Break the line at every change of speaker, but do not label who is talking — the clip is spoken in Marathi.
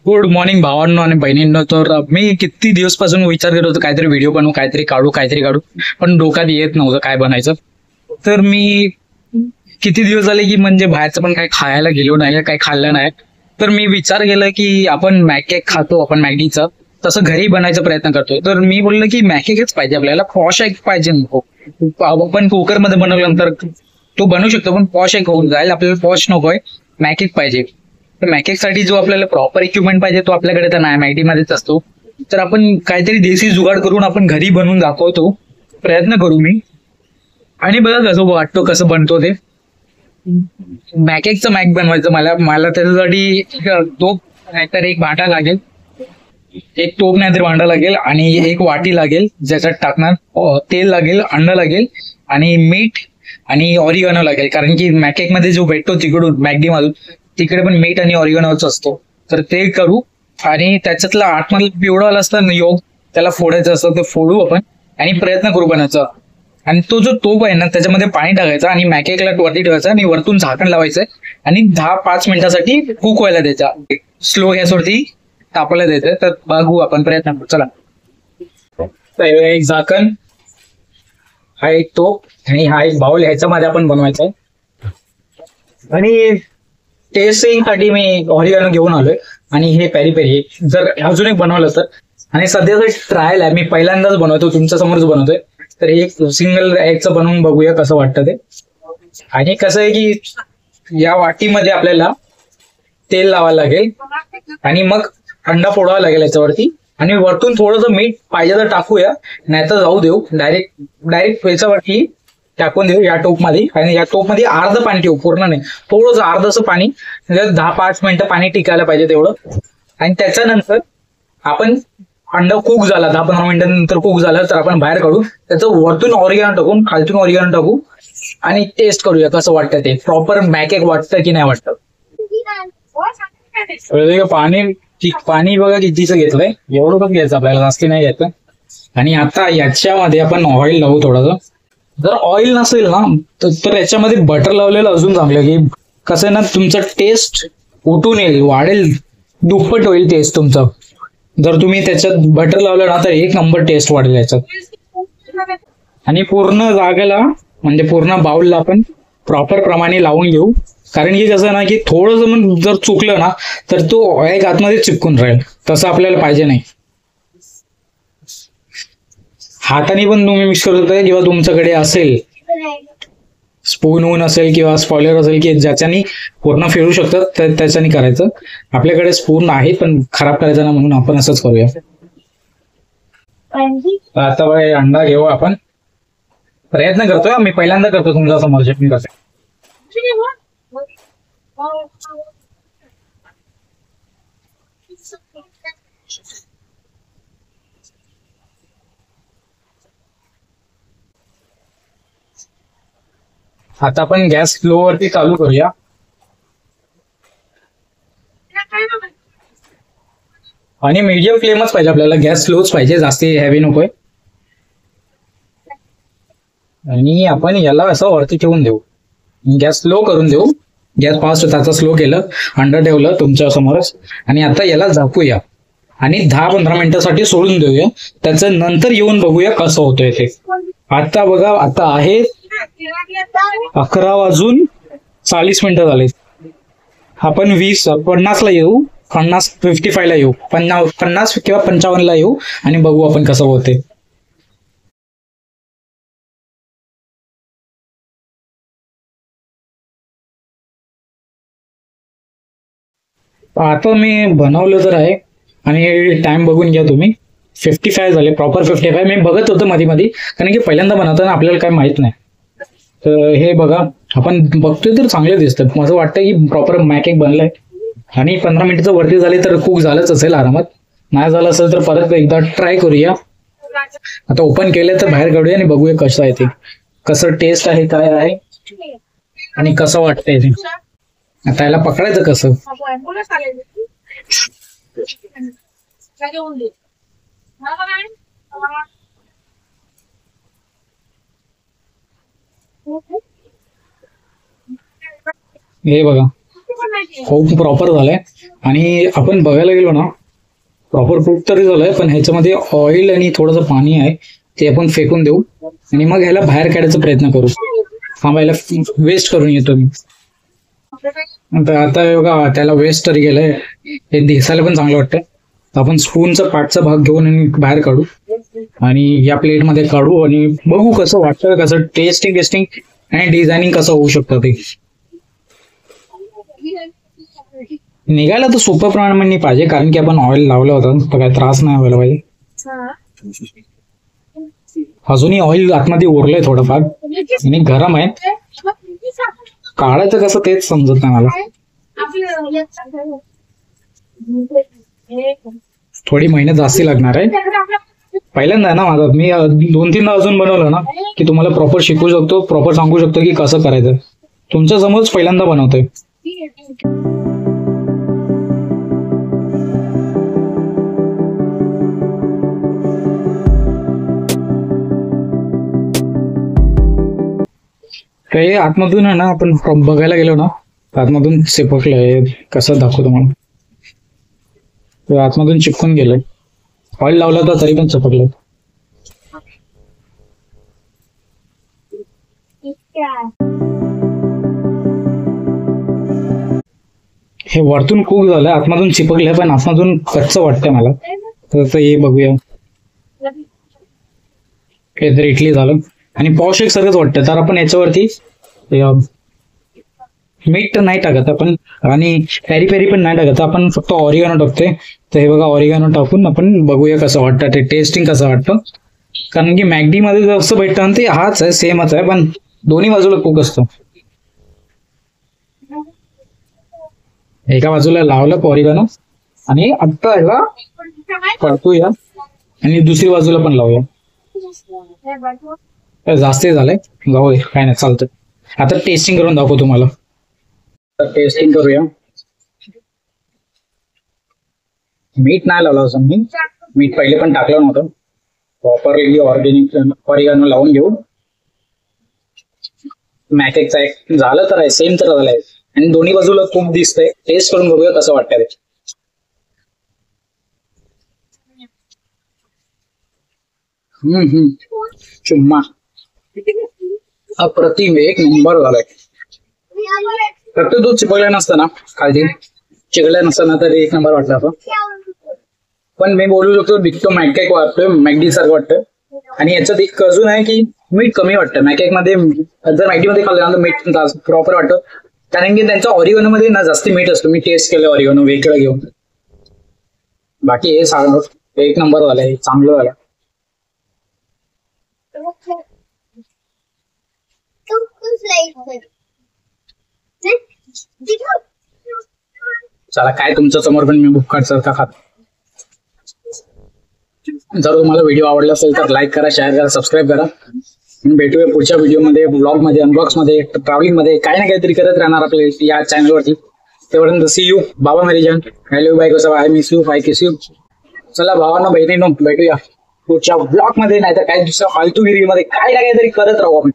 गुड मॉर्निंग भावांनो आणि बहिणींनो. तर मी किती दिवसपासून विचार करत होतो काहीतरी व्हिडिओ बनवू, काहीतरी काढू, पण डोक्यात येत नव्हतं काय बनायचं. तर मी किती दिवस झाले की म्हणजे बाहेरचं पण काही खायला गेलो नाही, काही खाल्लं नाही. तर मी विचार केला की आपण मॅकेक खातो, आपण मॅगीचं तसं घरी बनायचा प्रयत्न करतोय. तर मी बोललो की मॅकेकच पाहिजे आपल्याला, पॉश एग पाहिजे नको. आपण कुकरमध्ये बनवल्यानंतर तो बनवू शकतो, पण पॉश एग होऊन जाईल. आपल्याला पॉश नकोय, मॅकेक पाहिजे. तर मॅकेकसाठी जो आपल्याला प्रॉपर इक्विपमेंट पाहिजे तो आपल्याकडे तर नाही, मॅगीमध्येच असतो. तर आपण काहीतरी देशी जुगाड करून आपण घरी बनवून दाखवतो, प्रयत्न करू मी. आणि बघा कसं वाटतो, कसं बनतो ते. मॅकेकचं मॅक बनवायचं मला मला त्याच्यासाठी तोप नाहीतर एक भांडा लागेल, एक तोप नाहीतर भांडा लागेल, आणि एक वाटी लागेल ज्याच्यात टाकणार तेल लागेल, अंड लागेल, आणि मीठ आणि ऑरिगॅनो लागेल. कारण की मॅकेक मध्ये जो भेटतो तिकडून मॅगडी मधून तिकडे पण मीठ आणि ऑरिगॅनोच असतो. तर ते करू. आणि त्याच्यातला आतमधलं पिवळं असतं ना योग, त्याला फोडायचं असतं, ते फोडू आपण आणि प्रयत्न करू बनायचा. आणि तो जो तोप आहे ना त्याच्यामध्ये पाणी टाकायचं आणि मॅकेकला वरती ठेवायचं आणि वरतून झाकण लावायचं आणि 10-5 मिनिटासाठी कुक व्हायला द्यायचा. स्लो गॅसवरती तापायला द्यायचं. तर बघू आपण, प्रयत्न करू चला. तर एक झाकण, हा एक तोप आणि हा एक बाउल, ह्याच्यामध्ये आपण बनवायचं. आणि टेस्टिंग साठी मी ऑरिगॅनो घेऊन आलोय आणि हे पेरी पेरी जर अजून एक बनवलं तर. आणि सध्याचं ट्रायल आहे, मी पहिल्यांदाच बनवतो, तुमच्या समोरच बनवतोय. तर एक सिंगल एगचं बनवून बघूया कसं वाटतं ते. आणि कसं आहे की या वाटीमध्ये आपल्याला तेल लावायला लागेल आणि मग अंडा फोडावा लागेल याच्यावरती. आणि वरतून थोडंसं मीठ पाहिजे तर टाकूया, नाही तर जाऊ देऊ. डायरेक्ट याच्यावरती टाकून देऊ या टोप मध्ये. आणि या टोप मध्ये अर्ध पाणी ठेवू, पूर्ण नाही, थोडंसं अर्धसं पाणी, म्हणजे 10-5 मिनिटं पाणी टिकायला पाहिजे तेवढं. आणि त्याच्यानंतर आपण अंडा कुक झाला, 10-15 मिनिटांनंतर कुक झालं तर आपण बाहेर काढू. त्याचं वरतून ऑरिगॅनो टाकून, खालतून ऑरिगॅनो टाकू आणि टेस्ट करूया कसं वाटतं ते, प्रॉपर मॅकेक वाटतं की नाही वाटतं. पाणी बघा कितीचं घेतलंय, एवढं पण घ्यायचं आपल्याला, जास्ती नाही घ्यायचं. आणि आता याच्यामध्ये आपण ऑइल लावू थोडंसं. जर ऑइल नसेल ना तर याच्यामध्ये बटर लावलेलं अजून चांगलं, की कसं आहे ना तुमचं टेस्ट उठून येईल, वाढेल, दुप्पट होईल टेस्ट तुमचं. जर तुम्ही त्याच्यात बटर लावलं ना तर एक नंबर टेस्ट वाढेल याच्यात. आणि पूर्ण जागेला म्हणजे पूर्ण बाउलला आपण प्रॉपर प्रमाणे लावून घेऊ. कारण की कसं ना की थोडंसं जर चुकलं ना तर तो एक आतमध्ये चिपकून राहील, तसं आपल्याला पाहिजे नाही. हाताने पण तुम्ही मिक्स करू शकता किंवा तुमच्याकडे असेल स्पून वून असेल किंवा स्पॉयलर असेल की ज्याच्याने पूर्ण फिरू शकतात, तर त्याच्याने करायचं. आपल्याकडे स्पून आहे पण खराब करायचं ना, म्हणून आपण असंच करूया. आता बघा अंडा घेऊ आपण, प्रयत्न करतोय, मी पहिल्यांदा करतो तुमच्या समोर मी कसं. आता आपण गॅस स्लो वरती चालू करूया. आणि मीडियम फ्लेमच पाहिजे आपल्याला, गॅस स्लोच पाहिजे, जास्ती हेवी नकोय. आणि आपण याला असं वरती ठेवून देऊ, गॅस स्लो करून देऊ. गॅस फास्ट त्याचा स्लो केलं, अंडा ठेवलं तुमच्या समोरच. आणि आता याला झाकूया आणि 10-15 मिनिटासाठी सोडून देऊया. त्याचं नंतर येऊन बघूया कसं होतंय ते. आता बघा, आता आहे 11:40 झाले. आपण 50 ला येऊ, 55 ला येऊ, 50 किंवा 55 ला येऊ आणि बघू आपण कसं होते. आता मी बनवलं तर आहे आणि टाइम बघून घ्या तुम्ही. 55 झाले, प्रॉपर 55. मी बघत होतो मध्ये मध्ये, कारण की पहिल्यांदा बनवताना आपल्याला काय माहित नाही. तर हे बघा, आपण बघतोय तर चांगले दिसतं, असं वाटतं की प्रॉपर मॅकेक बनलंय. आणि 15 मिनिटाचं वरती झाले तर कुक झालंच असेल आरामात. नाही झालं असेल तर परत एकदा ट्राय करूया. आता ओपन केलं तर बाहेर काढूया आणि बघूया कसं आहे ते, कसं टेस्ट आहे, काय आहे आणि कसं वाटतंय ते. आता याला पकडायचं कसं. हे बघा खूप प्रॉपर झालंय. आणि आपण बघायला गेलो ना, प्रॉपर कुक तरी झालंय, पण ह्याच्यामध्ये ऑइल आणि थोडंसं पाणी आहे, ते आपण फेकून देऊ आणि मग ह्याला बाहेर काढायचा प्रयत्न करू. थांबायला वेस्ट करून येतो मी. आता हे बघा, त्याला वेस्ट तरी गेलंय, हे दिसायला पण चांगलं वाटतंय. आपण स्पूनचा पाठचा भाग घेऊन आणि बाहेर काढू आणि या प्लेटमध्ये काढू आणि बघू कसं वाटतं, कसं टेस्टिंग आणि डिझायनिंग कसं होऊ शकतं ते. निघायला तर सोपं प्रमाणाने पाहिजे, कारण की आपण ऑइल लावलं होतं, तर काही त्रास नाही व्हायला पाहिजे. अजूनही ऑइल आतमध्ये उरलंय थोडंफार आणि गरम आहे. काढायचं कसं तेच समजत नाही मला. थोडी मेहनत जास्ती लागणार आहे. पहिल्यांदा ना माझा, मी 2-3दा अजून बनवलं ना की तुम्हाला प्रॉपर शिकवू शकतो, प्रॉपर सांगू शकतो की कसं करायचं. तुमच्या समोरच पहिल्यांदा बनवतोय. काही आतमधून आहे ना, आपण बघायला गेलो ना, आतमधून चिपकलंय. कसं दाखवतो मला, आतमधून चिपकून गेलंय. ऑइल लावलं तर तरी पण चिपकलंय. हे वरतून कुक झालंय, आतमधून चिपकलंय, पण आतमधून कच्चं वाटतंय मला. तर हे बघूया. काहीतरी इडली झालं आणि पॉश एक सरच वाटतं. तर आपण याच्यावरती मीठ तर नाही टाकत आपण आणि पेरी पेरी पण नाही टाकत, आपण फक्त ऑरिगॅनो टाकतोय. तर हे बघा, ऑरिगॅनो टाकून आपण बघूया कसं वाटतं ते, टेस्टिंग कसं वाटतं. कारण की मॅगडी मध्ये जसं भेटतं ते हाच आहे, सेमच आहे, पण दोन्ही बाजूला कुक असतो. एका बाजूला लावलं ऑरिगॅनो आणि आता याला परतूया आणि दुसरी बाजूला पण लावूया. जास्त झालंय, जाऊ दे, काय नाही, चालतं. आता टेस्टिंग करून दाखवतो तुम्हाला. टेस्टिंग करूया. मीठ नाही लावलं असं मी, मीठ पहिले पण टाकलं नव्हतं. प्रॉपरली ऑर्गॅनिक ऑरिगॅनो लावून घेऊ. मॅकेकचा एक झालं तर आहे, सेम तर झालंय आणि दोन्ही बाजूला खूप दिसतंय. टेस्ट करून बघूया कसं वाटतंय ते. चुम्मा अप्रतिम, एक नंबर झालाय. फक्त दूध चिपकल्या नसतं ना, खाली चिकल्या नसताना तर एक नंबर वाटला असं. पण मी बोलू शकतो दिखतो मॅककेक वाटतोय, मॅगडी सारखं वाटतं. आणि याच्यात एक अजून आहे की मीठ कमी वाटतं मॅककेक मध्ये. जर मॅगडी मध्ये खाल्लं ना तर मीठ प्रॉपर वाटतं, कारण की त्यांच्या ऑरिगॅनो मध्ये ना जास्ती मीठ असतो. मी टेस्ट केलं ऑरिगॅनो वेगळं घेऊन. बाकी हे सांग, एक नंबर झालंय, चांगलं झालं. चला, काय तुमच्या समोर पण मी भुक्कड सारखा खात. जर तुम्हाला व्हिडिओ आवडला असेल तर लाईक करा, शेअर करा, सबस्क्राईब करा. भेटूया पुढच्या व्हिडिओमध्ये, ब्लॉग मध्ये, अनबॉक्स मध्ये, ट्रॅव्हलिंग मध्ये, काही ना काहीतरी करत राहणार आपल्या या चॅनलवरती. तेवढ्यानंतर सी यू बाबा मेरी जान. हॅलो बाय, कसं I miss you, I kiss you. चला भावांनो बहिणींनो, भेटूया पुढच्या ब्लॉग मध्ये, नाहीतर काही दुसऱ्या फालतूगिरी मध्ये काय ना काहीतरी करत राहू आपण.